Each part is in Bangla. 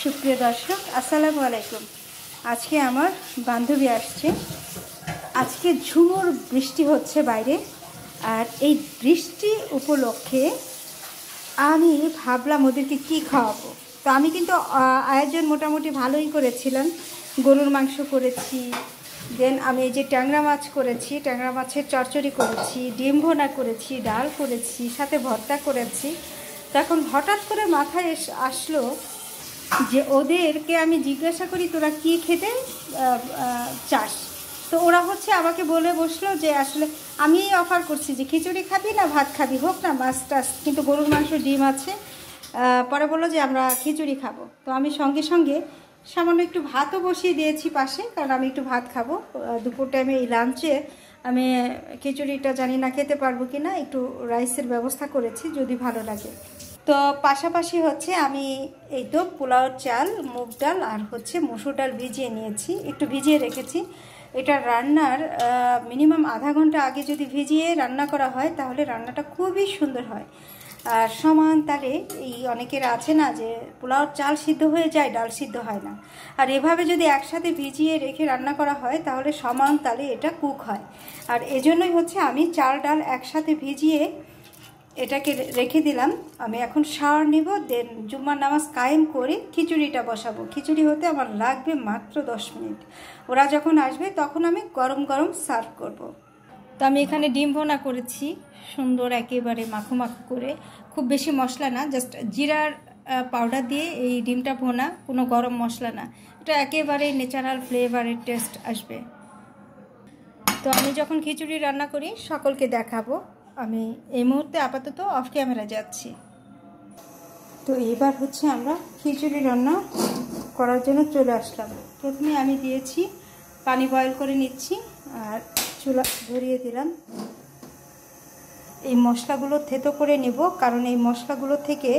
সুপ্রিয় দর্শক, আসসালামু আলাইকুম। আজকে আমার বান্ধবী আসছে। আজকে ঝুমুর বৃষ্টি হচ্ছে বাইরে, আর এই বৃষ্টি উপলক্ষে আমি ভাবলাম ওদেরকে কি খাওয়াবো। তো আমি কিন্তু আয়োজন মোটামুটি ভালোই করেছিলাম। গরুর মাংস করেছি, দেন আমি এই যে ট্যাংরা মাছ করেছি, ট্যাংরা মাছের চচ্চড়ি করেছি, ডিম ভোনা করেছি, ডাল করেছি, সাথে ভর্তা করেছি। তখন হঠাৎ করে মাথায় আসলো যে ওদেরকে আমি জিজ্ঞাসা করি তোরা কি খেতে চাস। তো ওরা আমাকে বলে বসলো যে আসলে আমি অফার করছি যে খিচুড়ি খাবি না ভাত খাবি, হোক না মাছ টাছ, কিন্তু গরুর মাংস ডিম আছে। পরে বললো যে আমরা খিচুড়ি খাবো। তো আমি সঙ্গে সঙ্গে সামান্য একটু ভাতও বসিয়ে দিয়েছি পাশে, কারণ আমি একটু ভাত খাবো দুপুর টাইমে। এই লাঞ্চে আমি খিচুড়িটা জানি না খেতে পারবো কি না, একটু রাইসের ব্যবস্থা করেছি যদি ভালো লাগে। তো পাশাপাশি আমি এই তো পোলাওর চাল, মুগ ডাল আর মসুর ডাল ভিজিয়ে নিয়েছি, একটু ভিজিয়ে রেখেছি। এটা রান্নার মিনিমাম আধা ঘন্টা আগে যদি ভিজিয়ে রান্না করা হয় তাহলে রান্নাটা খুবই সুন্দর হয়। আর সমান তালে এই অনেকের আছে না যে পোলাওর চাল সিদ্ধ হয়ে যায়, ডাল সিদ্ধ হয় না। আর এভাবে যদি একসাথে ভিজিয়ে রেখে রান্না করা হয় তাহলে সমান তালে এটা কুক হয়। আর এজন্যই আমি চাল ডাল একসাথে ভিজিয়ে এটাকে রেখে দিলাম। আমি এখন শাওয়ার নিব, দেন জুম্মার নামাজ কায়েম করে খিচুড়িটা বসাবো। খিচুড়ি হতে আমার লাগবে মাত্র 10 মিনিট। ওরা যখন আসবে তখন আমি গরম গরম সার্ভ করব। তো আমি এখানে ডিম ভোনা করেছি, সুন্দর একেবারে মাখো মাখো করে, খুব বেশি মশলা না, জাস্ট জিরার পাউডার দিয়ে এই ডিমটা ভোনা, কোনো গরম মশলা না। এটা একেবারে ন্যাচারাল ফ্লেভারের টেস্ট আসবে। তো আমি যখন খিচুড়ি রান্না করি সকলকে দেখাবো। আমি এই মুহূর্তে আপাতত অফ ক্যামেরা যাচ্ছি। তো এবার আমরা খিচুড়ি রান্না করার জন্য চলে আসলাম। প্রথমে আমি দিয়েছি পানি বয়েল করে নিচ্ছি, আর চুলা ধরিয়ে দিলাম। এই মশলাগুলো থেতো করে নেব, কারণ এই মশলাগুলো থেকে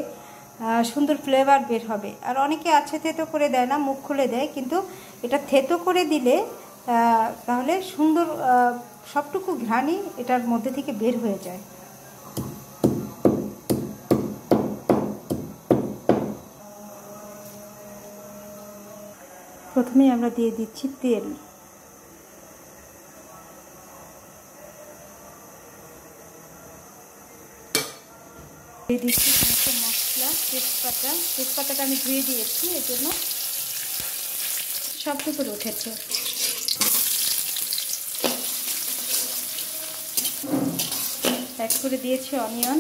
সুন্দর ফ্লেভার বের হবে। আর অনেকে আছে থেতো করে দেয় না, মুখ খুলে দেয়, কিন্তু এটা থেতো করে দিলে তাহলে সুন্দর সবটুকু ঘ্রাণই এটার মধ্যে থেকে বের হয়ে যায়। প্রথমে আমরা দিয়ে দিচ্ছি তেল, দিয়ে দিচ্ছি মশলা, তেজপাতাটা আমি ধুয়ে দিয়েছি, এর জন্য সবটুকু উঠেছে। অ্যাড করে দিয়েছি অনিয়ন।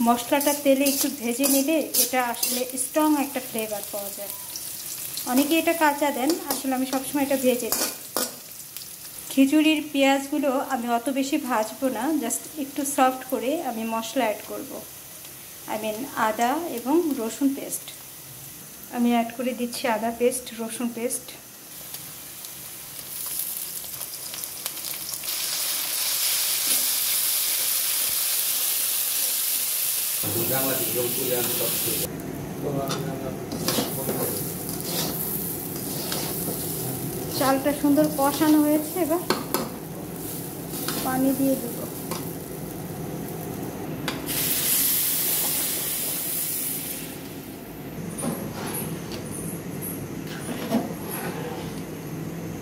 মশলাটা তেলে একটু ভেজে নিলে এটা আসলে স্ট্রং একটা ফ্লেভার পাওয়া যায়। অনেকে এটা কাঁচা দেন, আসলে আমি সবসময় এটা ভেজে দিই। খিচুড়ির পেঁয়াজগুলো আমি অত বেশি ভাজবো না, জাস্ট একটু সফট করে আমি মশলা অ্যাড করব। আদা এবং রসুন পেস্ট আমি অ্যাড করে দিচ্ছি, আদা পেস্ট, রসুন পেস্ট। চালটা সুন্দর কষানো হয়েছে, এবার পানি দিয়ে দেবো।